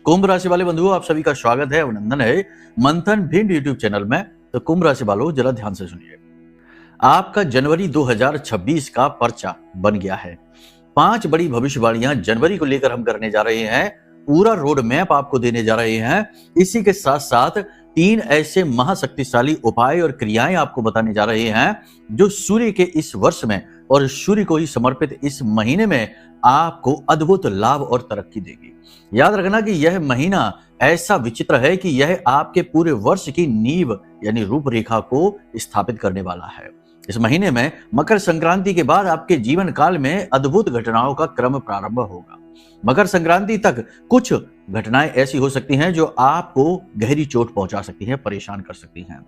कुंभ राशि वाले बंधुओं, आप सभी का स्वागत है, अभिनंदन है मंथन भिंड यूट्यूब चैनल में। तो कुंभ राशि वालों, जरा ध्यान से सुनिए। आपका जनवरी 2026 का पर्चा बन गया है। 5 बड़ी भविष्यवाणियां जनवरी को लेकर हम करने जा रहे हैं। पूरा रोड मैप आपको देने जा रहे हैं। इसी के साथ साथ 3 ऐसे महाशक्तिशाली उपाय और क्रियाएं आपको बताने जा रहे हैं जो सूर्य के इस वर्ष में और सूर्य को ही समर्पित इस महीने में आपको अद्भुत लाभ और तरक्की देगी। याद रखना कि यह महीना ऐसा विचित्र है कि यह आपके पूरे वर्ष की नींव यानी रूपरेखा को स्थापित करने वाला है। इस महीने में मकर संक्रांति के बाद आपके जीवन काल में अद्भुत घटनाओं का क्रम प्रारंभ होगा। मकर संक्रांति तक कुछ घटनाएं ऐसी हो सकती हैं जो आपको गहरी चोट पहुंचा सकती हैं, परेशान कर सकती हैं।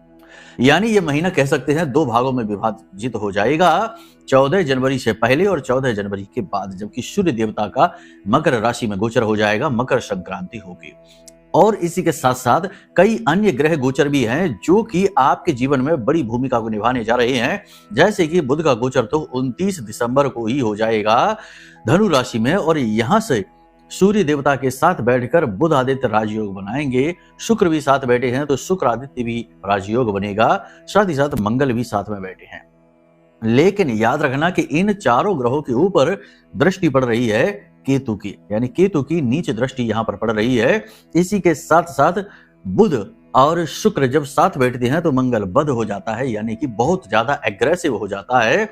यानी ये महीना कह सकते हैं 2 भागों में विभाजित हो जाएगा, 14 जनवरी से पहले और 14 जनवरी के बाद, जबकि सूर्य देवता का मकर राशि में गोचर हो जाएगा, मकर संक्रांति होगी। और इसी के साथ साथ कई अन्य ग्रह गोचर भी हैं जो कि आपके जीवन में बड़ी भूमिका को निभाने जा रहे हैं। जैसे कि बुध का गोचर तो 29 दिसंबर को ही हो जाएगा धनु राशि में, और यहां से सूर्य देवता के साथ बैठकर बुध आदित्य राजयोग बनाएंगे। शुक्र भी साथ बैठे हैं तो शुक्र आदित्य भी राजयोग बनेगा, साथ ही साथ मंगल भी साथ में बैठे हैं। लेकिन याद रखना कि इन चारों ग्रहों के ऊपर दृष्टि पड़ रही है केतु की, यानी केतु की नीच दृष्टि यहां पर पड़ रही है। इसी के साथ साथ बुध और शुक्र जब साथ बैठते हैं तो मंगल बद हो जाता है, यानी कि बहुत ज्यादा एग्रेसिव हो जाता है।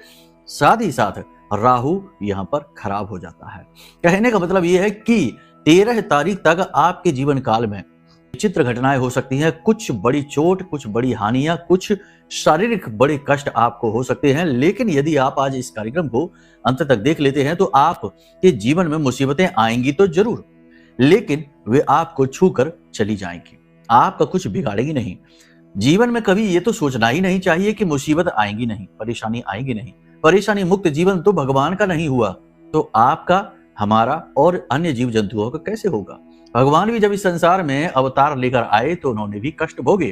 साथ ही साथ राहु यहां पर खराब हो जाता है। कहने का मतलब यह है कि 13 तारीख तक आपके जीवन काल में विचित्र घटनाएं हो सकती हैं। कुछ बड़ी चोट, कुछ बड़ी हानियां, कुछ शारीरिक बड़े कष्ट आपको हो सकते हैं। लेकिन यदि आप आज इस कार्यक्रम को अंत तक देख लेते हैं तो आपके जीवन में मुसीबतें आएंगी तो जरूर, लेकिन वे आपको छूकर चली जाएंगी, आपका कुछ बिगाड़ेगी नहीं। जीवन में कभी ये तो सोचना ही नहीं चाहिए कि मुसीबत आएंगी नहीं, परेशानी आएगी नहीं। परेशानी मुक्त जीवन तो भगवान का नहीं हुआ तो आपका, हमारा और अन्य जीव जंतुओं का कैसे होगा। भगवान भी जब इस संसार में अवतार लेकर आए तो उन्होंने भी कष्ट भोगे,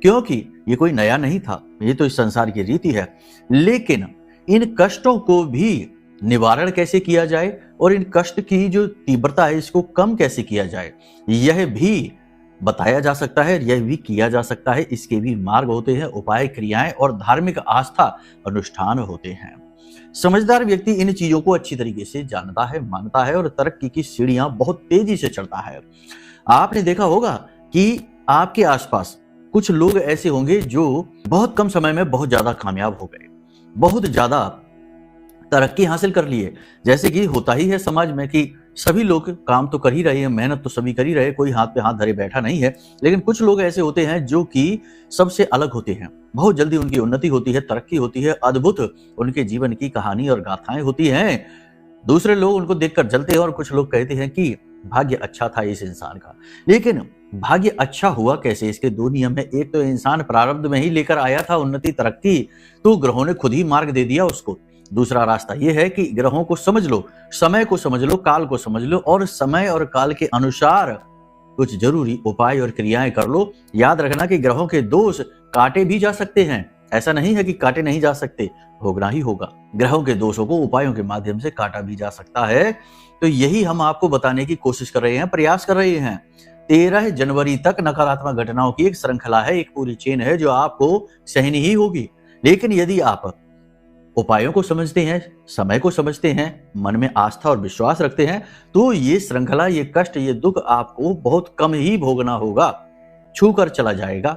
क्योंकि ये कोई नया नहीं था, ये तो इस संसार की रीति है। लेकिन इन कष्टों को भी निवारण कैसे किया जाए और इन कष्ट की जो तीव्रता है इसको कम कैसे किया जाए, यह भी बताया जा सकता है, यह भी किया जा सकता है। इसके भी मार्ग होते हैं, उपाय, क्रियाएं और धार्मिक आस्था अनुष्ठान होते हैं। समझदार व्यक्ति इन चीजों को अच्छी तरीके से जानता है, मानता है और तरक्की की सीढ़ियां बहुत तेजी से चढ़ता है। आपने देखा होगा कि आपके आसपास कुछ लोग ऐसे होंगे जो बहुत कम समय में बहुत ज्यादा कामयाब हो गए, बहुत ज्यादा तरक्की हासिल कर लिए। जैसे कि होता ही है समाज में कि सभी लोग काम तो कर ही रहे हैं, मेहनत तो सभी कर ही रहे, कोई हाथ पे हाथ धरे बैठा नहीं है। लेकिन कुछ लोग ऐसे होते हैं जो कि सबसे अलग होते हैं, बहुत जल्दी उनकी उन्नति होती है, तरक्की होती है, अद्भुत उनके जीवन की कहानी और गाथाएं होती हैं। दूसरे लोग उनको देखकर जलते हैं और कुछ लोग कहते हैं कि भाग्य अच्छा था इस इंसान का। लेकिन भाग्य अच्छा हुआ कैसे, इसके 2 नियम है। एक तो इंसान प्रारब्ध में ही लेकर आया था उन्नति, तरक्की, तो ग्रहों ने खुद ही मार्ग दे दिया उसको। दूसरा रास्ता यह है कि ग्रहों को समझ लो, समय को समझ लो, काल को समझ लो और समय और काल के अनुसार कुछ जरूरी उपाय और क्रियाएं कर लो। याद रखना कि ग्रहों के दोष काटे भी जा सकते हैं, ऐसा नहीं है कि काटे नहीं जा सकते, भोगना ही होगा। ग्रहों के दोषों को उपायों के माध्यम से काटा भी जा सकता है। तो यही हम आपको बताने की कोशिश कर रहे हैं, प्रयास कर रहे हैं। 13 जनवरी तक नकारात्मक घटनाओं की एक श्रृंखला है, एक पूरी चेन है जो आपको सहनी ही होगी। लेकिन यदि आप उपायों को समझते हैं, समय को समझते हैं, मन में आस्था और विश्वास रखते हैं, तो ये श्रृंखला, ये कष्ट, ये दुख आपको बहुत कम ही भोगना होगा, छू कर चला जाएगा।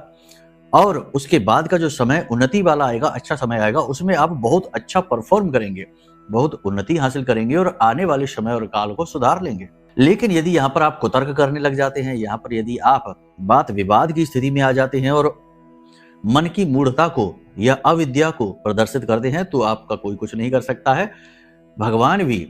और उसके बाद का जो समय उन्नति वाला आएगा, अच्छा समय आएगा, उसमें आप बहुत अच्छा परफॉर्म करेंगे, बहुत उन्नति हासिल करेंगे और आने वाले समय और काल को सुधार लेंगे। लेकिन यदि यहाँ पर आप कुतर्क करने लग जाते हैं, यहाँ पर यदि आप बात विवाद की स्थिति में आ जाते हैं और मन की मूढ़ता को या अविद्या को प्रदर्शित करते हैं, तो आपका कोई कुछ नहीं कर सकता है। भगवान भी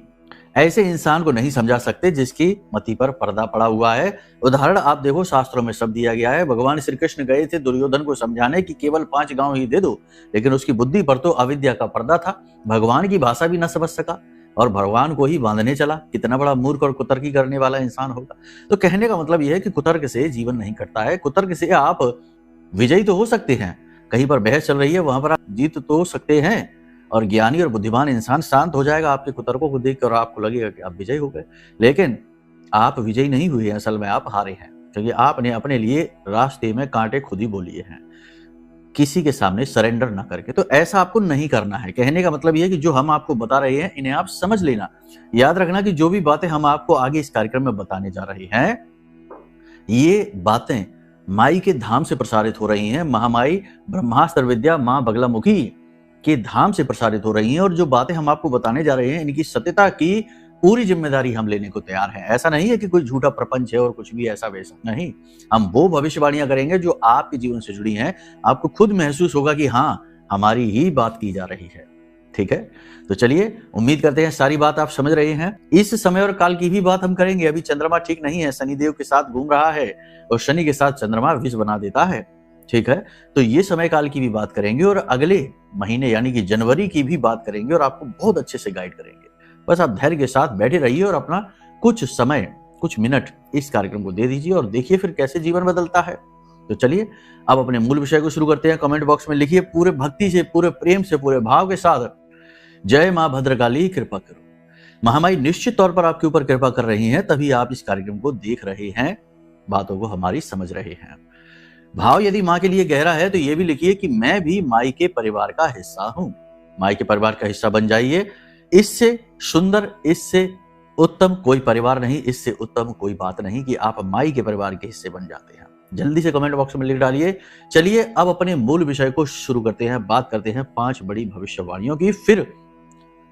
ऐसे इंसान को नहीं समझा सकते जिसकी मति पर पर्दा पड़ा हुआ है। उदाहरण आप देखो, शास्त्रों में सब दिया गया है। भगवान श्री कृष्ण गए थे दुर्योधन को समझाने कि केवल 5 गांव ही दे दो, लेकिन उसकी बुद्धि पर तो अविद्या का पर्दा था, भगवान की भाषा भी न समझ सका और भगवान को ही बांधने चला। कितना बड़ा मूर्ख और कुतर्की करने वाला इंसान होगा। तो कहने का मतलब यह है कि कुतर्क से जीवन नहीं कटता है। कुतर्क से आप विजयी तो हो सकते हैं, कहीं पर बहस चल रही है वहां पर आप जीत तो सकते हैं, और ज्ञानी और बुद्धिमान इंसान शांत हो जाएगा आपके कुतर्कों को देखकर और आपको लगेगा कि आप विजयी हो गए। लेकिन आप विजयी नहीं हुए, असल में आप हारे हैं, क्योंकि आपने अपने लिए रास्ते में कांटे खुद ही बो लिए हैं, किसी के सामने सरेंडर ना करके। तो ऐसा आपको नहीं करना है। कहने का मतलब यह है कि जो हम आपको बता रहे हैं इन्हें आप समझ लेना। याद रखना कि जो भी बातें हम आपको आगे इस कार्यक्रम में बताने जा रहे हैं, ये बातें माई के धाम से प्रसारित हो रही हैं। महामाई ब्रह्मास्त्र विद्या मां बगलामुखी के धाम से प्रसारित हो रही हैं, और जो बातें हम आपको बताने जा रहे हैं इनकी सत्यता की पूरी जिम्मेदारी हम लेने को तैयार हैं। ऐसा नहीं है कि कोई झूठा प्रपंच है और कुछ भी ऐसा वैसा नहीं। हम वो भविष्यवाणियां करेंगे जो आपके जीवन से जुड़ी हैं। आपको खुद महसूस होगा कि हाँ, हमारी ही बात की जा रही है। ठीक है, तो चलिए, उम्मीद करते हैं सारी बात आप समझ रहे हैं। इस समय और काल की भी बात हम करेंगे। अभी चंद्रमा ठीक नहीं है, शनिदेव के साथ घूम रहा है और शनि के साथ चंद्रमा विष बना देता है। ठीक है, तो ये समय काल की भी बात करेंगे और अगले महीने यानी कि जनवरी की भी बात करेंगे और आपको बहुत अच्छे से गाइड करेंगे। बस आप धैर्य के साथ बैठे रहिए और अपना कुछ समय, कुछ मिनट इस कार्यक्रम को दे दीजिए और देखिए फिर कैसे जीवन बदलता है। तो चलिए अब अपने मूल विषय को शुरू करते हैं। कमेंट बॉक्स में लिखिए पूरे भक्ति से, पूरे प्रेम से, पूरे भाव के साथ, जय मां भद्रकाली कृपा करो। महामाई निश्चित तौर पर आपके ऊपर कृपा कर रही हैं, तभी आप इस कार्यक्रम को देख रहे हैं, बातों को हमारी समझ रहे हैं। भाव यदि मां के लिए गहरा है तो ये भी लिखिए कि मैं भी माई के परिवार का हिस्सा हूं। माई के परिवार का हिस्सा बन जाइए। इससे सुंदर, इससे उत्तम कोई परिवार नहीं, इससे उत्तम कोई बात नहीं कि आप माई के परिवार के हिस्से बन जाते हैं। जल्दी से कमेंट बॉक्स में लिख डालिए। चलिए अब अपने मूल विषय को शुरू करते हैं। बात करते हैं 5 बड़ी भविष्यवाणियों की, फिर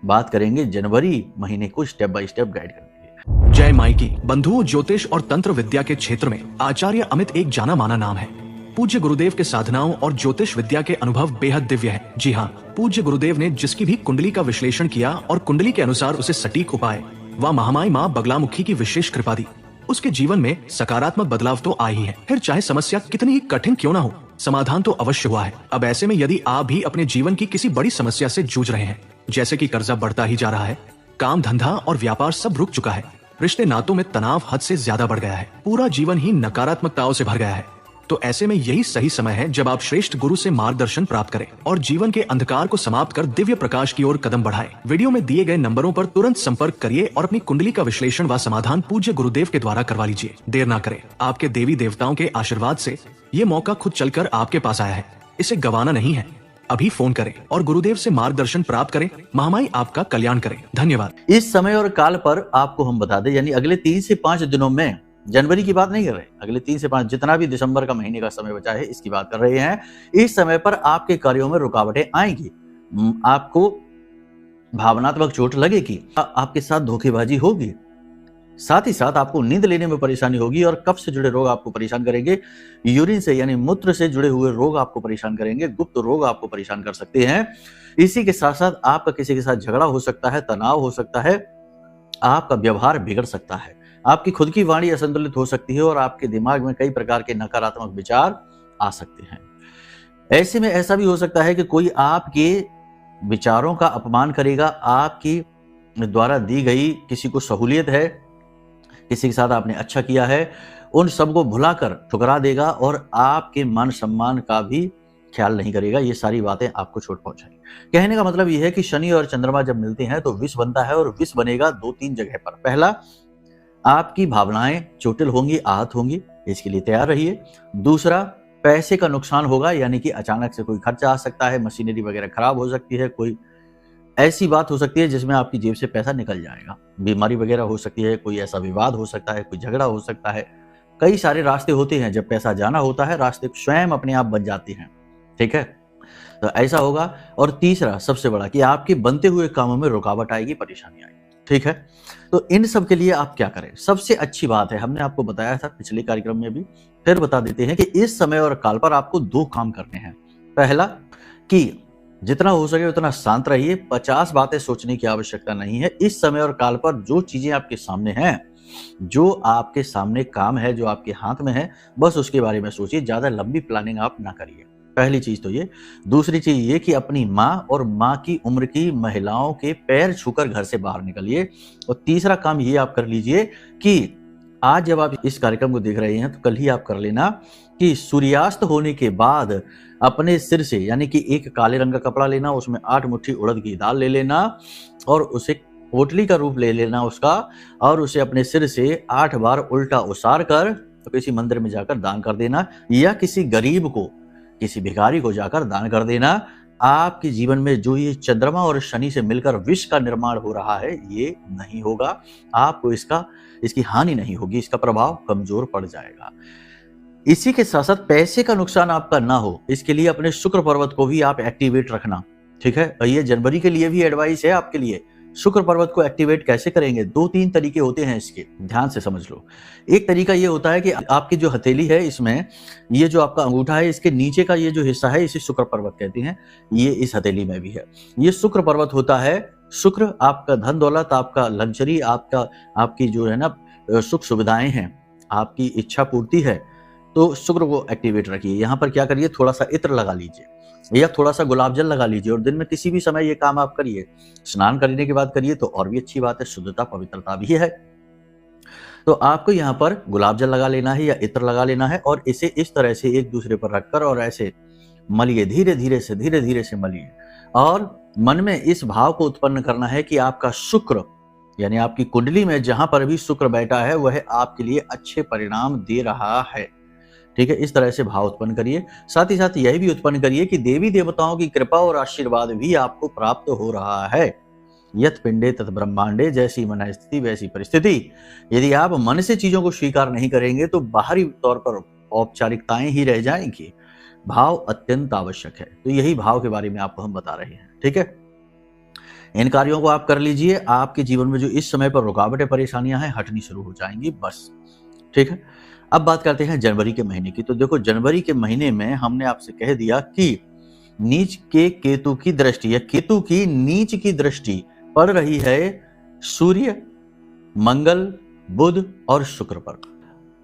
बात करेंगे जनवरी महीने को स्टेप बाय स्टेप गाइड करने के। जय माई की। बंधुओं, ज्योतिष और तंत्र विद्या के क्षेत्र में आचार्य अमित एक जाना माना नाम है। पूज्य गुरुदेव के साधनाओं और ज्योतिष विद्या के अनुभव बेहद दिव्य है। जी हाँ, पूज्य गुरुदेव ने जिसकी भी कुंडली का विश्लेषण किया और कुंडली के अनुसार उसे सटीक उपाय व महामाई माँ बगलामुखी की विशेष कृपा दी, उसके जीवन में सकारात्मक बदलाव तो आए ही है। फिर चाहे समस्या कितनी ही कठिन क्यों न हो, समाधान तो अवश्य हुआ है। अब ऐसे में यदि आप भी अपने जीवन की किसी बड़ी समस्या से जूझ रहे हैं, जैसे कि कर्जा बढ़ता ही जा रहा है, काम धंधा और व्यापार सब रुक चुका है, रिश्ते नातों में तनाव हद से ज्यादा बढ़ गया है, पूरा जीवन ही नकारात्मकताओं से भर गया है, तो ऐसे में यही सही समय है जब आप श्रेष्ठ गुरु से मार्गदर्शन प्राप्त करें और जीवन के अंधकार को समाप्त कर दिव्य प्रकाश की ओर कदम बढ़ाएं। वीडियो में दिए गए नंबरों पर तुरंत संपर्क करिए और अपनी कुंडली का विश्लेषण व समाधान पूज्य गुरुदेव के द्वारा करवा लीजिए। देर ना करें। आपके देवी देवताओं के आशीर्वाद से ये मौका खुद चलकर आपके पास आया है, इसे गंवाना नहीं है। अभी फोन करें और गुरुदेव से मार्गदर्शन प्राप्त करें। महामाई आपका कल्याण करें। धन्यवाद। इस समय और काल पर आपको हम बता दें, यानी अगले 3 से 5 दिनों में, जनवरी की बात नहीं कर रहे, अगले 3 से 5 जितना भी दिसंबर का महीने का समय बचा है इसकी बात कर रहे हैं। इस समय पर आपके कार्यों में रुकावटें आएंगी, आपको भावनात्मक चोट लगेगी, आपके साथ धोखेबाजी होगी, साथ ही साथ आपको नींद लेने में परेशानी होगी और कफ से जुड़े रोग आपको परेशान करेंगे, यूरिन से यानी मूत्र से जुड़े हुए रोग आपको परेशान करेंगे, गुप्त रोग आपको परेशान कर सकते हैं। इसी के साथ साथ आपका किसी के साथ झगड़ा हो सकता है, तनाव हो सकता है, आपका व्यवहार बिगड़ सकता है, आपकी खुद की वाणी असंतुलित हो सकती है और आपके दिमाग में कई प्रकार के नकारात्मक विचार आ सकते हैं। ऐसे में ऐसा भी हो सकता है कि कोई आपके विचारों का अपमान करेगा, आपकी द्वारा दी गई किसी को सहूलियत है, किसी के साथ आपने अच्छा किया है, उन सबको भुलाकर ठुकरा देगा और आपके मान सम्मान का भी ख्याल नहीं करेगा। ये सारी बातें आपको चोट पहुंचाएंगी। कहने का मतलब यह है कि शनि और चंद्रमा जब मिलते हैं तो विष बनता है और विष बनेगा 2-3 जगह पर। पहला, आपकी भावनाएं चोटिल होंगी, आहत होंगी, इसके लिए तैयार रहिए। दूसरा, पैसे का नुकसान होगा, यानी कि अचानक से कोई खर्चा आ सकता है, मशीनरी वगैरह खराब हो सकती है, कोई ऐसी बात हो सकती है जिसमें आपकी जेब से पैसा निकल जाएगा, बीमारी वगैरह हो सकती है, कोई ऐसा विवाद हो सकता है, कोई झगड़ा हो सकता है। कई सारे रास्ते होते हैं, जब पैसा जाना होता है रास्ते स्वयं अपने आप बन जाते हैं। ठीक है, तो ऐसा होगा। और तीसरा सबसे बड़ा कि आपके बनते हुए कामों में रुकावट आएगी, परेशानी आएगी। ठीक है, तो इन सब के लिए आप क्या करें? सबसे अच्छी बात है, हमने आपको बताया था पिछले कार्यक्रम में भी, फिर बता देते हैं कि इस समय और काल पर आपको 2 काम करने हैं। पहला, कि जितना हो सके उतना शांत रहिए, 50 बातें सोचने की आवश्यकता नहीं है। इस समय और काल पर जो चीजें आपके सामने हैं, जो आपके सामने काम है, जो आपके हाथ में है, बस उसके बारे में सोचिए, ज्यादा लंबी प्लानिंग आप ना करिए। पहली चीज तो ये। दूसरी चीज ये कि अपनी माँ और माँ की उम्र की महिलाओं के पैर छूकर घर से बाहर निकलिए। और तीसरा काम ये आप कर लीजिए कि आज जब आप इस कार्यक्रम को देख रहे हैं तो कल ही आप कर लेना कि सूर्यास्त होने के बाद अपने सिर से, यानी कि एक काले रंग का कपड़ा लेना, उसमें 8 मुट्ठी उड़द की दाल ले लेना और उसे पोटली का रूप ले लेना उसका, और उसे अपने सिर से 8 बार उल्टा उसार कर तो किसी मंदिर में जाकर दान कर देना, या किसी गरीब को, किसी भिखारी को जाकर दान कर देना। आपके जीवन में जो ये चंद्रमा और शनि से मिलकर विष का निर्माण हो रहा है, ये नहीं होगा। आपको इसकी हानि नहीं होगी, इसका प्रभाव कमजोर पड़ जाएगा। इसी के साथ साथ पैसे का नुकसान आपका ना हो, इसके लिए अपने शुक्र पर्वत को भी आप एक्टिवेट रखना, ठीक है। और ये जनवरी के लिए भी एडवाइस है आपके लिए। शुक्र पर्वत को एक्टिवेट कैसे करेंगे? 2-3 तरीके होते हैं इसके, ध्यान से समझ लो। एक तरीका ये होता है कि आपकी जो हथेली है, इसमें ये जो आपका अंगूठा है, इसके नीचे का ये जो हिस्सा है, इसे शुक्र पर्वत कहते हैं। ये इस हथेली में भी है, ये शुक्र पर्वत होता है। शुक्र आपका धन दौलत, आपका लग्जरी, आपकी जो है ना सुख सुविधाएं हैं, आपकी इच्छा पूर्ति है, तो शुक्र को एक्टिवेट रखिए। यहाँ पर क्या करिए, थोड़ा सा इत्र लगा लीजिए या थोड़ा सा गुलाब जल लगा लीजिए, और दिन में किसी भी समय ये काम आप करिए। स्नान करने के बाद करिए तो और भी अच्छी बात है, शुद्धता पवित्रता भी है। तो आपको यहाँ पर गुलाब जल लगा लेना है या इत्र लगा लेना है, और इसे इस तरह से एक दूसरे पर रखकर और ऐसे मलिए, धीरे धीरे से मलिए, और मन में इस भाव को उत्पन्न करना है कि आपका शुक्र, यानी आपकी कुंडली में जहां पर भी शुक्र बैठा है, वह आपके लिए अच्छे परिणाम दे रहा है, ठीक है। इस तरह से भाव उत्पन्न करिए। साथ ही साथ यह भी उत्पन्न करिए कि देवी देवताओं की कृपा और आशीर्वाद भी आपको प्राप्त हो रहा है। यत पिंडे तत ब्रह्मांडे, जैसी मन स्थिति वैसी परिस्थिति। यदि आप मन से चीजों को स्वीकार नहीं करेंगे तो बाहरी तौर पर औपचारिकताएं ही रह जाएंगी। भाव अत्यंत आवश्यक है, तो यही भाव के बारे में आपको हम बता रहे हैं, ठीक है। इन कार्यों को आप कर लीजिए, आपके जीवन में जो इस समय पर रुकावटें परेशानियां हैं, हटनी शुरू हो जाएंगी, बस, ठीक है। अब बात करते हैं जनवरी के महीने की। तो देखो, जनवरी के महीने में हमने आपसे कह दिया कि नीच के केतु की दृष्टि, या केतु की नीच की दृष्टि पड़ रही है सूर्य, मंगल, बुध और शुक्र पर।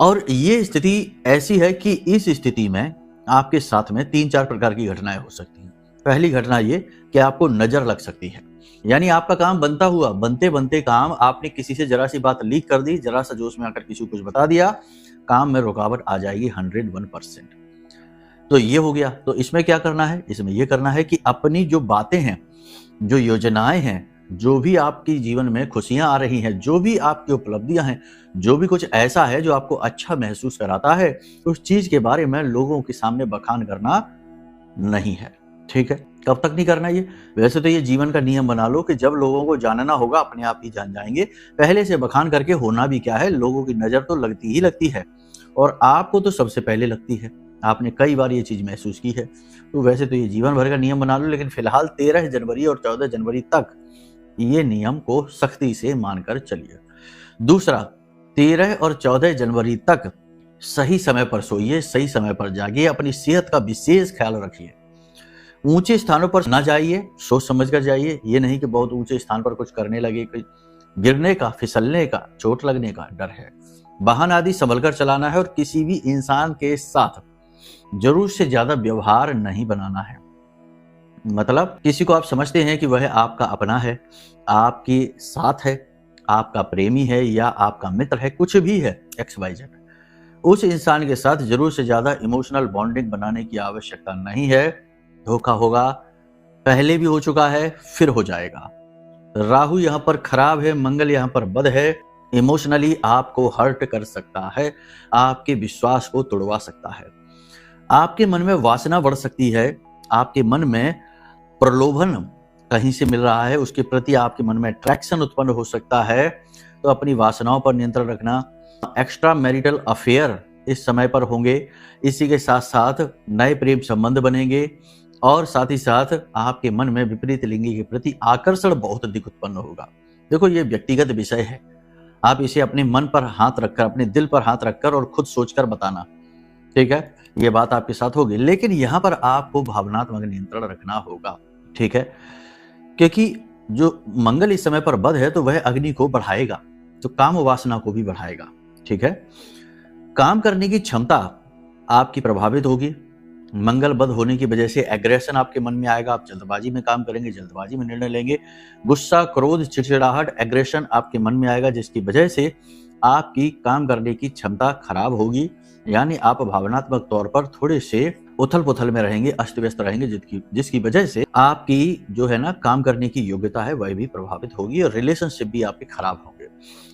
और ये स्थिति ऐसी है कि इस स्थिति में आपके साथ में 3-4 प्रकार की घटनाएं हो सकती हैं। पहली घटना ये कि आपको नजर लग सकती है, यानी आपका काम बनता हुआ बनते बनते काम आपने किसी से जरा सी बात लीक कर दी, जरा सा जोश में आकर किसी को कुछ बता दिया, काम में रुकावट आ जाएगी 101%। तो ये हो गया। तो इसमें क्या करना है? इसमें ये करना है कि अपनी जो बातें हैं, जो योजनाएं हैं, जो भी आपकी जीवन में खुशियां आ रही हैं, जो भी आपकी उपलब्धियां हैं, जो भी कुछ ऐसा है जो आपको अच्छा महसूस कराता है, उस चीज के बारे में लोगों के सामने बखान करना नहीं है, ठीक है। कब तक नहीं करना ये? वैसे तो ये जीवन का नियम बना लो कि जब लोगों को जानना होगा अपने आप ही जान जाएंगे। पहले से बखान करके होना भी क्या है, लोगों की नजर तो लगती ही लगती है, और आपको तो सबसे पहले लगती है। आपने कई बार ये चीज महसूस की है। तो वैसे तो ये जीवन भर का नियम बना लो, लेकिन फिलहाल 13 जनवरी और 14 जनवरी तक ये नियम को सख्ती से मानकर चलिए। दूसरा, 13 और 14 जनवरी तक सही समय पर सोइए, सही समय पर जागिए, अपनी सेहत का विशेष ख्याल रखिए। ऊंचे स्थानों पर ना जाइए, सोच समझ कर जाइए। ये नहीं कि बहुत ऊंचे स्थान पर कुछ करने लगे, गिरने का, फिसलने का, चोट लगने का डर है। वाहन आदि संभल कर चलाना है, और किसी भी इंसान के साथ जरूर से ज्यादा व्यवहार नहीं बनाना है। मतलब किसी को आप समझते हैं कि वह आपका अपना है, आपके साथ है, आपका प्रेमी है या आपका मित्र है, कुछ भी है, XYZ, उस इंसान के साथ जरूर से ज्यादा इमोशनल बॉन्डिंग बनाने की आवश्यकता नहीं है। धोखा होगा, पहले भी हो चुका है, फिर हो जाएगा। राहु यहाँ पर खराब है, मंगल यहाँ पर बद है, इमोशनली आपको हर्ट कर सकता है, आपके विश्वास को तोड़वा सकता है, आपके मन में वासना बढ़ सकती है, आपके मन में प्रलोभन कहीं से मिल रहा है, उसके प्रति आपके मन में अट्रैक्शन उत्पन्न हो सकता है। तो अपनी वासनाओं पर नियंत्रण रखना। एक्स्ट्रा मैरिटल अफेयर इस समय पर होंगे, इसी के साथ साथ नए प्रेम संबंध बनेंगे, और साथ ही साथ आपके मन में विपरीत लिंगी के प्रति आकर्षण बहुत अधिक उत्पन्न होगा। देखो, ये व्यक्तिगत विषय है, आप इसे अपने मन पर हाथ रखकर, अपने दिल पर हाथ रखकर और खुद सोचकर बताना, ठीक है। ये बात आपके साथ होगी, लेकिन यहाँ पर आपको भावनात्मक नियंत्रण रखना होगा, ठीक है, क्योंकि जो मंगल इस समय पर बद है तो वह अग्नि को बढ़ाएगा, तो काम वासना को भी बढ़ाएगा, ठीक है। काम करने की क्षमता आपकी प्रभावित होगी। मंगल बद होने की वजह से एग्रेशन आपके मन में आएगा, आप जल्दबाजी में काम करेंगे, जल्दबाजी में निर्णय लेंगे, गुस्सा, क्रोध, चिड़चिड़ाहट, एग्रेशन आपके मन में आएगा, जिसकी वजह से आपकी काम करने की क्षमता खराब होगी। यानी आप भावनात्मक तौर पर थोड़े से उथल पुथल में रहेंगे, अस्त व्यस्त रहेंगे, जिसकी वजह से आपकी जो है ना काम करने की योग्यता है वह भी प्रभावित होगी और रिलेशनशिप भी आपके खराब होंगे।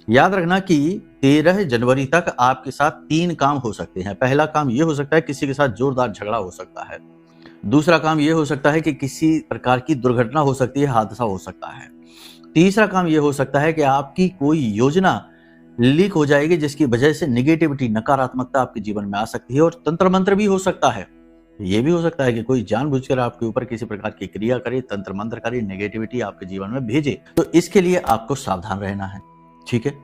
याद रखना कि 13 जनवरी तक आपके साथ 3 काम हो सकते हैं। पहला काम ये हो सकता है किसी के साथ जोरदार झगड़ा हो सकता है। दूसरा काम ये हो सकता है कि किसी प्रकार की दुर्घटना हो सकती है, हादसा हो सकता है। तीसरा काम ये हो सकता है कि आपकी कोई योजना लीक हो जाएगी जिसकी वजह से नेगेटिविटी, नकारात्मकता आपके जीवन में आ सकती है और तंत्र मंत्र भी हो सकता है। ये भी हो सकता है कि कोई जानबूझकर आपके ऊपर किसी प्रकार की क्रिया करे, तंत्र मंत्र करे, नेगेटिविटी आपके जीवन में भेजे। तो इसके लिए आपको सावधान रहना है, ठीक है।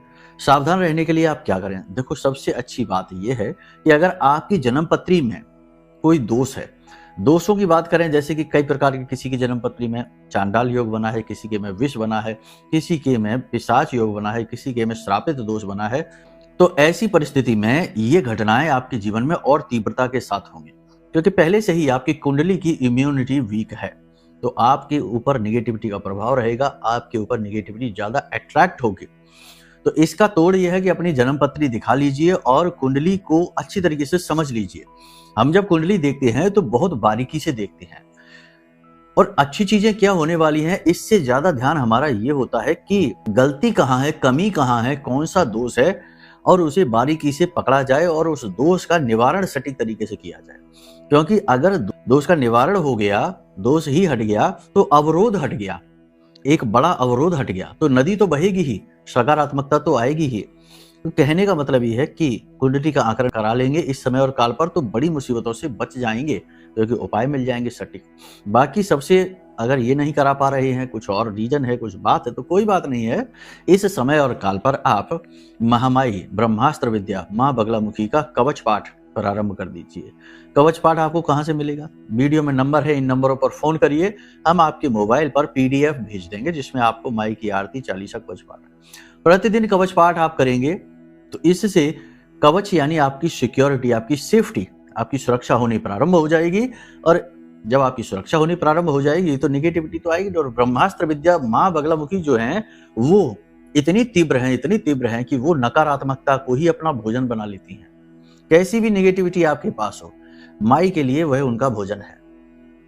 सावधान रहने के लिए आप क्या करें? देखो, सबसे अच्छी बात यह है कि अगर आपकी जन्म पत्री में कोई दोष है, दोषों की बात करें जैसे कि कई प्रकार के, किसी की जन्म पत्री में चांडाल योग बना है, किसी के में विष बना है, किसी के में पिशाच योग बना है, किसी के में श्रापित दोष बना है, तो ऐसी परिस्थिति में ये घटनाएं आपके जीवन में और तीव्रता के साथ होंगी, क्योंकि पहले से ही आपकी कुंडली की इम्यूनिटी वीक है। तो आपके ऊपर निगेटिविटी का प्रभाव रहेगा, आपके ऊपर निगेटिविटी ज्यादा अट्रैक्ट होगी। तो इसका तोड़ यह है कि अपनी जन्म पत्री दिखा लीजिए और कुंडली को अच्छी तरीके से समझ लीजिए। हम जब कुंडली देखते हैं तो बहुत बारीकी से देखते हैं और अच्छी चीजें क्या होने वाली हैं, इससे ज्यादा ध्यान हमारा ये होता है कि गलती कहाँ है, कमी कहाँ है, कौन सा दोष है, और उसे बारीकी से पकड़ा जाए और उस दोष का निवारण सटीक तरीके से किया जाए। क्योंकि अगर दोष का निवारण हो गया, दोष ही हट गया, तो अवरोध हट गया, एक बड़ा अवरोध हट गया, तो नदी तो बहेगी ही, सकारात्मकता तो आएगी ही। तो कहने का मतलब ये है कि कुंडली का आकलन करा लेंगे इस समय और काल पर तो बड़ी मुसीबतों से बच जाएंगे, क्योंकि उपाय मिल जाएंगे सटीक। बाकी सबसे अगर ये नहीं करा पा रहे हैं, कुछ और रीजन है, कुछ बात है, तो कोई बात नहीं है। इस समय और काल पर आप महामाई ब्रह्मास्त्र विद्या माँ बगलामुखी का कवच पाठ प्रारंभ कर दीजिए। कवच पाठ आपको कहाँ से मिलेगा? वीडियो में नंबर है, इन नंबरों पर फोन करिए, हम आपके मोबाइल पर PDF भेज देंगे जिसमें आपको माई की आरती, चालीसा, कवच पाठ। प्रतिदिन कवच पाठ आप करेंगे तो इससे कवच यानी आपकी सिक्योरिटी, आपकी सेफ्टी, आपकी सुरक्षा होनी प्रारंभ हो जाएगी। और जब आपकी सुरक्षा होनी प्रारंभ हो जाएगी तो निगेटिविटी तो आएगी। और ब्रह्मास्त्र विद्या माँ बगलामुखी जो हैं वो इतनी तीव्र हैं कि वो नकारात्मकता को ही अपना भोजन बना लेती हैं। कैसी भी निगेटिविटी आपके पास हो, माई के लिए वह उनका भोजन है।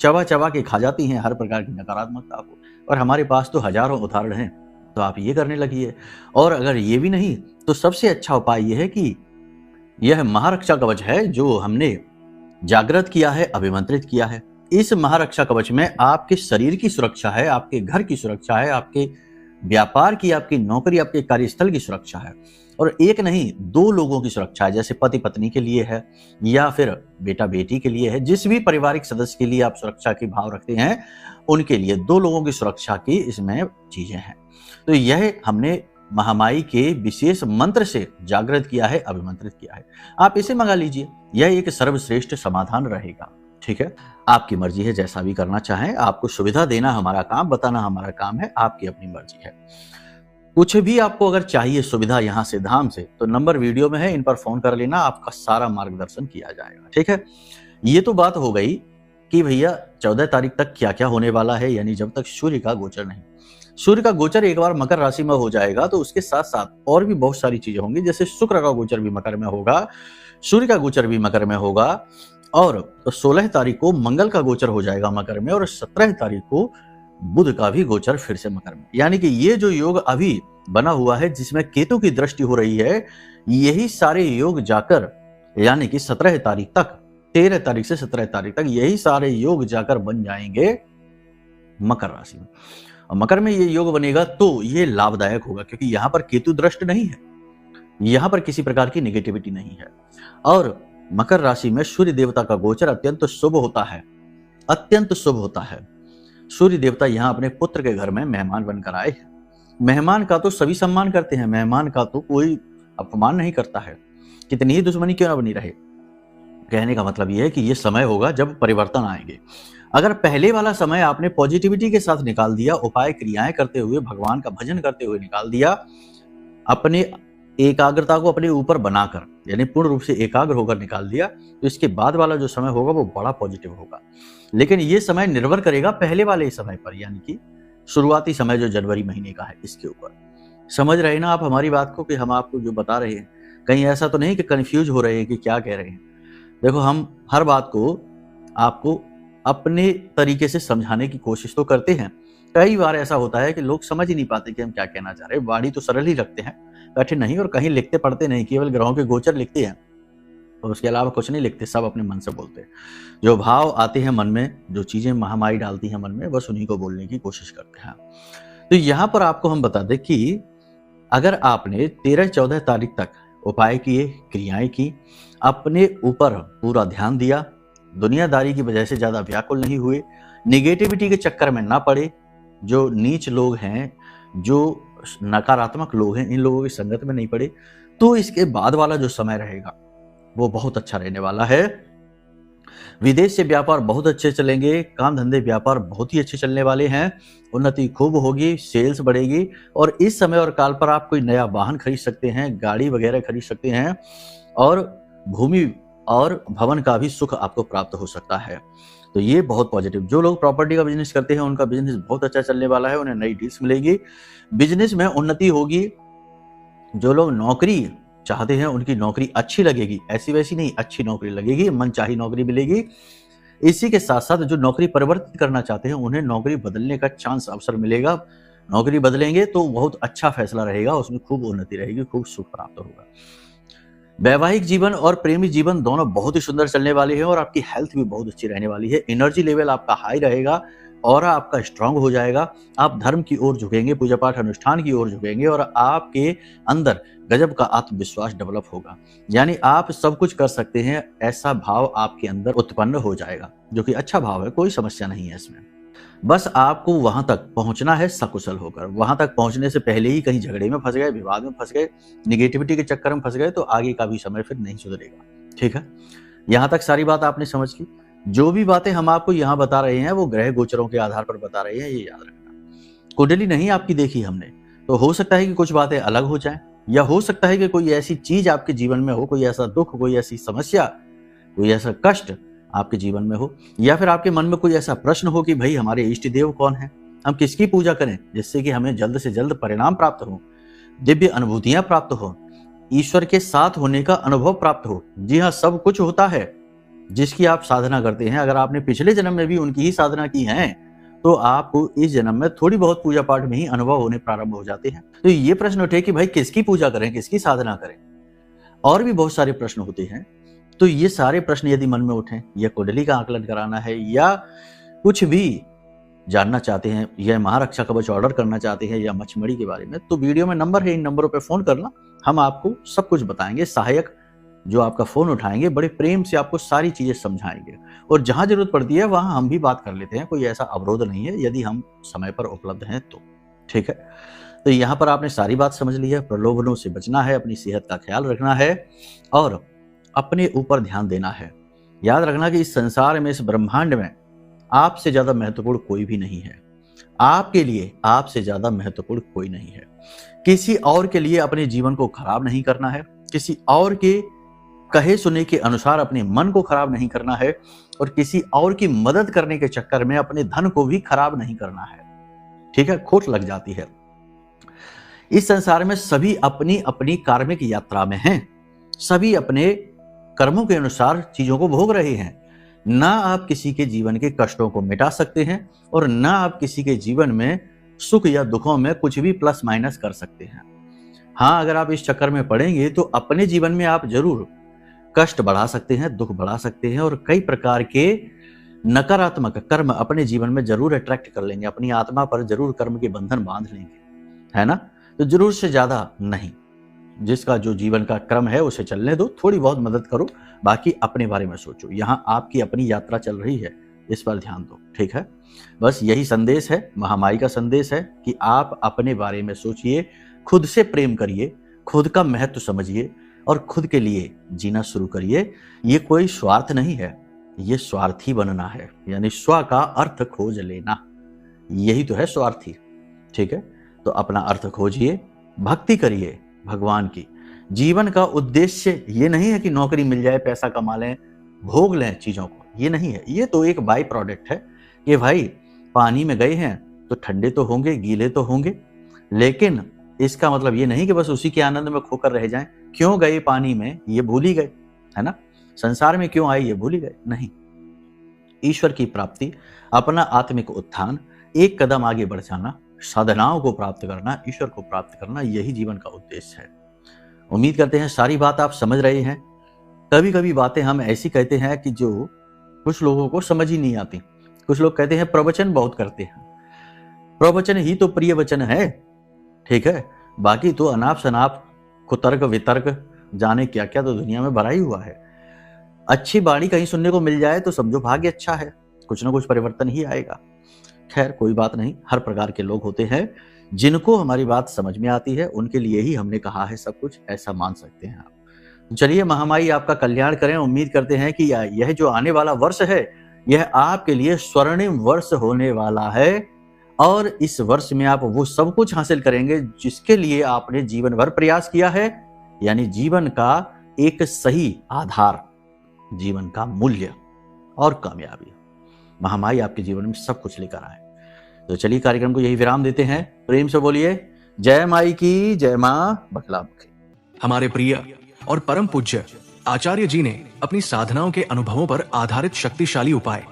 चबा चबा के खा जाती हैं हर प्रकार की नकारात्मकता को। और हमारे पास तो हजारों उदाहरण हैं, तो आप ये करने लगिए। और अगर ये भी नहीं तो सबसे अच्छा उपाय यह है कि यह महारक्षा कवच है जो हमने जागृत किया है, अभिमंत्रित किया है। इस महारक्षा कवच में आपके शरीर की सुरक्षा है, आपके घर की सुरक्षा है, आपके व्यापार की, आपकी नौकरी, आपके कार्यस्थल की सुरक्षा है। और एक नहीं, 2 लोगों की सुरक्षा है, जैसे पति पत्नी के लिए है या फिर बेटा बेटी के लिए है। जिस भी पारिवारिक सदस्य के लिए आप सुरक्षा की भाव रखते हैं उनके लिए 2 लोगों की सुरक्षा की इसमें चीजें हैं। तो यह हमने महामाई के विशेष मंत्र से जागृत किया है, अभिमंत्रित किया है। आप इसे मंगा लीजिए, यह एक सर्वश्रेष्ठ समाधान रहेगा। ठीक है, आपकी मर्जी है, जैसा भी करना चाहें। आपको सुविधा देना हमारा काम, बताना हमारा काम है, आपकी अपनी मर्जी है। कुछ भी आपको अगर चाहिए सुविधा यहाँ से धाम से, तो नंबर वीडियो में है, इन पर फोन कर लेना, आपका सारा मार्गदर्शन किया जाएगा। ठीक है, ये तो बात हो गई कि भैया 14 तारीख तक क्या क्या होने वाला है, यानी जब तक सूर्य का गोचर नहीं। सूर्य का गोचर एक बार मकर राशि में हो जाएगा तो उसके साथ साथ और भी बहुत सारी चीजें होंगी, जैसे शुक्र का गोचर भी मकर में होगा, सूर्य का गोचर भी मकर में होगा, और 16 तारीख को मंगल का गोचर हो जाएगा मकर में, और 17 तारीख को बुध का भी गोचर फिर से मकर में। यानी कि ये जो योग अभी बना हुआ है जिसमें केतु की दृष्टि हो रही है, यही सारे योग जाकर यानी कि 17 तारीख तक, 13 तारीख से 17 तारीख तक यही सारे योग जाकर बन जाएंगे मकर राशि में। और मकर में ये योग बनेगा तो ये लाभदायक होगा, क्योंकि यहां पर केतु दृष्ट नहीं है, यहां पर किसी प्रकार की नेगेटिविटी नहीं है। और मकर राशि में सूर्य देवता का गोचर अत्यंत शुभ होता है, अत्यंत शुभ होता है। सूर्य देवता यहाँ अपने पुत्र के घर में मेहमान बनकर आए हैं। मेहमान का तो सभी सम्मान करते हैं, मेहमान का तो कोई अपमान नहीं करता है, कितनी ही दुश्मनी क्यों ना बनी रहे। कहने का मतलब यह है कि यह समय होगा जब परिवर्तन आएंगे। अगर पहले वाला समय आपने पॉजिटिविटी के साथ निकाल दिया, उपाय क्रियाएं करते हुए, भगवान का भजन करते हुए निकाल दिया, अपने एकाग्रता को अपने ऊपर बनाकर, यानी पूर्ण रूप से एकाग्र होकर निकाल दिया, तो इसके बाद वाला जो समय होगा वो बड़ा पॉजिटिव होगा। लेकिन ये समय निर्भर करेगा पहले वाले समय पर, यानी कि शुरुआती समय जो जनवरी महीने का है, इसके ऊपर। समझ रहे ना आप हमारी बात को, कि हम आपको जो बता रहे हैं कहीं ऐसा तो नहीं कि कंफ्यूज हो रहे हैं कि क्या कह रहे हैं। देखो, हम हर बात को आपको अपने तरीके से समझाने की कोशिश तो करते हैं। कई बार ऐसा होता है कि लोग समझ ही नहीं पाते कि हम क्या कहना चाह रहे हैं। वाणी तो सरल ही रखते हैं, कठिन नहीं, और कहीं लिखते पढ़ते नहीं, केवल ग्रहों के गोचर लिखते हैं और उसके अलावा कुछ नहीं लिखते, सब अपने मन से बोलते हैं। जो भाव आते हैं मन में, जो चीजें महामारी डालती हैं मन में, बस उन्हीं को बोलने की कोशिश करते हैं। तो यहाँ पर आपको हम बता दें कि अगर आपने 13-14 तारीख तक उपाय किए, क्रियाएं की, अपने ऊपर पूरा ध्यान दिया, दुनियादारी की वजह से ज्यादा व्याकुल नहीं हुए, निगेटिविटी के चक्कर में ना पड़े, जो नीच लोग हैं, जो नकारात्मक लोग हैं, इन लोगों की संगत में नहीं पड़े, तो इसके बाद वाला जो समय रहेगा वो बहुत अच्छा रहने वाला है। विदेश से व्यापार बहुत अच्छे चलेंगे, काम धंधे व्यापार बहुत ही अच्छे चलने वाले हैं, उन्नति खूब होगी, सेल्स बढ़ेगी, और इस समय और काल पर आप कोई नया वाहन खरीद सकते हैं, गाड़ी वगैरह खरीद सकते हैं, और भूमि और भवन का भी सुख आपको प्राप्त हो सकता है। तो ये बहुत पॉजिटिव। जो लोग प्रॉपर्टी का बिजनेस करते हैं उनका बिजनेस बहुत अच्छा चलने वाला है, उन्हें नई डील्स मिलेगी, बिजनेस में उन्नति होगी। जो लोग नौकरी चाहते हैं उनकी नौकरी अच्छी लगेगी, ऐसी वैसी नहीं, अच्छी नौकरी लगेगी, मनचाही नौकरी मिलेगी। इसी के साथ साथ जो नौकरी परिवर्तित करना चाहते हैं उन्हें नौकरी बदलने का चांस, अवसर मिलेगा। नौकरी बदलेंगे तो बहुत अच्छा फैसला रहेगा, उसमें खूब उन्नति रहेगी, खूब सुख प्राप्त होगा। वैवाहिक जीवन और प्रेमी जीवन दोनों बहुत ही सुंदर चलने वाले हैं और आपकी हेल्थ भी बहुत अच्छी रहने वाली है। एनर्जी लेवल आपका हाई रहेगा, और आपका स्ट्रांग हो जाएगा। आप धर्म की ओर झुकेंगे, पूजा पाठ अनुष्ठान की ओर झुकेंगे, और आपके अंदर गजब का आत्मविश्वास डेवलप होगा। यानी आप सब कुछ कर सकते हैं, ऐसा भाव आपके अंदर उत्पन्न हो जाएगा, जो कि अच्छा भाव है, कोई समस्या नहीं है इसमें। बस आपको वहां तक पहुंचना है सकुशल होकर। वहां तक पहुंचने से पहले ही कहीं झगड़े में फंस गए, विवाद में फंस गए, निगेटिविटी के चक्कर में फंस गए, तो आगे का भी समय फिर नहीं सुधरेगा। ठीक है, यहां तक सारी बात आपने समझ की। जो भी बातें हम आपको यहाँ बता रहे हैं वो ग्रह गोचरों के आधार पर बता रहे हैं, ये याद रखना। कुंडली नहीं आपकी देखी हमने, तो हो सकता है कि कुछ बातें अलग हो जाएं, या हो सकता है कि कोई ऐसी चीज आपके जीवन में हो, कोई ऐसा दुख, कोई ऐसी समस्या, कोई ऐसा कष्ट आपके जीवन में हो, या फिर आपके मन में कोई ऐसा प्रश्न हो कि भाई हमारे इष्ट देव कौन है, हम किसकी पूजा करें जिससे कि हमें जल्द से जल्द परिणाम प्राप्त हो, दिव्य अनुभूतियां प्राप्त हो, ईश्वर के साथ होने का अनुभव प्राप्त हो। जी हाँ, सब कुछ होता है जिसकी आप साधना करते हैं। अगर आपने पिछले जन्म में भी उनकी ही साधना की है तो आपको इस जन्म में थोड़ी बहुत पूजा पाठ में ही अनुभव होने प्रारंभ हो जाते हैं। तो ये प्रश्न उठे कि भाई किसकी पूजा करें, किसकी साधना करें, और भी बहुत सारे प्रश्न होते हैं। तो ये सारे प्रश्न यदि मन में उठे, या कुंडली का आकलन कराना है, या कुछ भी जानना चाहते हैं, या महारक्षा कवच ऑर्डर करना चाहते हैं, या मछमड़ी के बारे में, तो वीडियो में नंबर है, इन नंबरों पर फोन करना, हम आपको सब कुछ बताएंगे। सहायक जो आपका फोन उठाएंगे बड़े प्रेम से आपको सारी चीजें समझाएंगे, और जहां जरूरत पड़ती है वहां हम भी बात कर लेते हैं, कोई ऐसा अवरोध नहीं है यदि हम समय पर उपलब्ध हैं तो। ठीक है, तो यहाँ पर आपने सारी बात समझ ली है। प्रलोभनों से बचना है, अपनी सेहत का ख्याल रखना है, और अपने ऊपर ध्यान देना है। याद रखना कि इस संसार में, इस ब्रह्मांड में आपसे ज्यादा महत्वपूर्ण कोई भी नहीं है। आपके लिए आपसे ज्यादा महत्वपूर्ण कोई नहीं है। किसी और के लिए अपने जीवन को खराब नहीं करना है, किसी और के कहे सुने के अनुसार अपने मन को खराब नहीं करना है, और किसी और की मदद करने के चक्कर में अपने धन को भी खराब नहीं करना है। ठीक है, खोट लग जाती है। इस संसार में सभी अपनी अपनी कार्मिक यात्रा में हैं, सभी अपने कर्मों के अनुसार चीजों को भोग रहे हैं। ना आप किसी के जीवन के कष्टों को मिटा सकते हैं, और ना आप किसी के जीवन में सुख या दुखों में कुछ भी प्लस माइनस कर सकते हैं। हाँ, अगर आप इस चक्कर में पड़ेंगे तो अपने जीवन में आप जरूर कष्ट बढ़ा सकते हैं, दुख बढ़ा सकते हैं, और कई प्रकार के नकारात्मक कर्म अपने जीवन में जरूर अट्रैक्ट कर लेंगे, अपनी आत्मा पर जरूर कर्म के बंधन बांध लेंगे, है ना। तो जरूर से ज्यादा नहीं, जिसका जो जीवन का क्रम है उसे चलने दो, थोड़ी बहुत मदद करो, बाकी अपने बारे में सोचो। यहाँ आपकी अपनी यात्रा चल रही है, इस पर ध्यान दो। ठीक है, बस यही संदेश है, महामाई का संदेश है कि आप अपने बारे में सोचिए, खुद से प्रेम करिए, खुद का महत्व समझिए, और खुद के लिए जीना शुरू करिए। ये कोई स्वार्थ नहीं है, ये स्वार्थी बनना है, यानी स्व का अर्थ खोज लेना, यही तो है स्वार्थी। ठीक है, तो अपना अर्थ खोजिए, भक्ति करिए भगवान की। जीवन का उद्देश्य ये नहीं है कि नौकरी मिल जाए, पैसा कमा लें, भोग लें चीजों को, ये नहीं है। ये तो एक बाई प्रोडक्ट है कि भाई पानी में गए हैं तो ठंडे तो होंगे, गीले तो होंगे, लेकिन इसका मतलब ये नहीं कि बस उसी के आनंद में खोकर रह जाएं। क्यों गए पानी में ये भूल ही गए, है ना। संसार में क्यों आए ये भूल ही गए, नहीं। ईश्वर की प्राप्ति, अपना आत्मिक उत्थान, एक कदम आगे बढ़ जाना, साधनाओं को प्राप्त करना, ईश्वर को प्राप्त करना, यही जीवन का उद्देश्य है। उम्मीद करते हैं सारी बात आप समझ रहे हैं। कभी कभी बातें हम ऐसी कहते हैं कि जो कुछ लोगों को समझ ही नहीं आती। कुछ लोग कहते हैं प्रवचन बहुत करते हैं, प्रवचन ही तो प्रिय वचन है, ठीक है, बाकी तो अनाप शनाप कुतर्क वितर्क जाने क्या क्या तो दुनिया में भरा ही हुआ है। अच्छी वाणी कहीं सुनने को मिल जाए तो समझो भाग्य अच्छा है, कुछ ना कुछ परिवर्तन ही आएगा। खैर कोई बात नहीं, हर प्रकार के लोग होते हैं, जिनको हमारी बात समझ में आती है उनके लिए ही हमने कहा है सब कुछ, ऐसा मान सकते हैं आप। चलिए, महामाई आपका कल्याण करें। उम्मीद करते हैं कि यह जो आने वाला वर्ष है यह आपके लिए स्वर्णिम वर्ष होने वाला है और इस वर्ष में आप वो सब कुछ हासिल करेंगे जिसके लिए आपने जीवन भर प्रयास किया है, यानी जीवन का एक सही आधार, जीवन का मूल्य और कामयाबी। महामाई आपके जीवन में सब कुछ लेकर आए। तो चलिए कार्यक्रम को यही विराम देते हैं। प्रेम से बोलिए जय माई की, जय मां बखलामुखी। हमारे प्रिय और परम पूज्य आचार्य जी ने अपनी साधनाओं के अनुभवों पर आधारित शक्तिशाली उपाय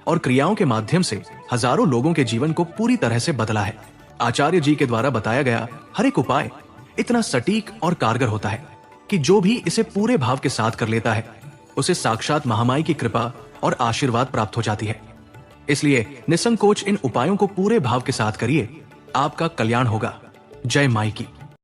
और क्रियाओं के माध्यम से हजारों लोगों के जीवन को पूरी तरह से बदला है। आचार्य जी के द्वारा बताया गया हर एक उपाय इतना सटीक और कारगर होता है कि जो भी इसे पूरे भाव के साथ कर लेता है उसे साक्षात महामाई की कृपा और आशीर्वाद प्राप्त हो जाती है। इसलिए निसंकोच इन उपायों को पूरे भाव के साथ करिए, आपका कल्याण होगा। जय माई की।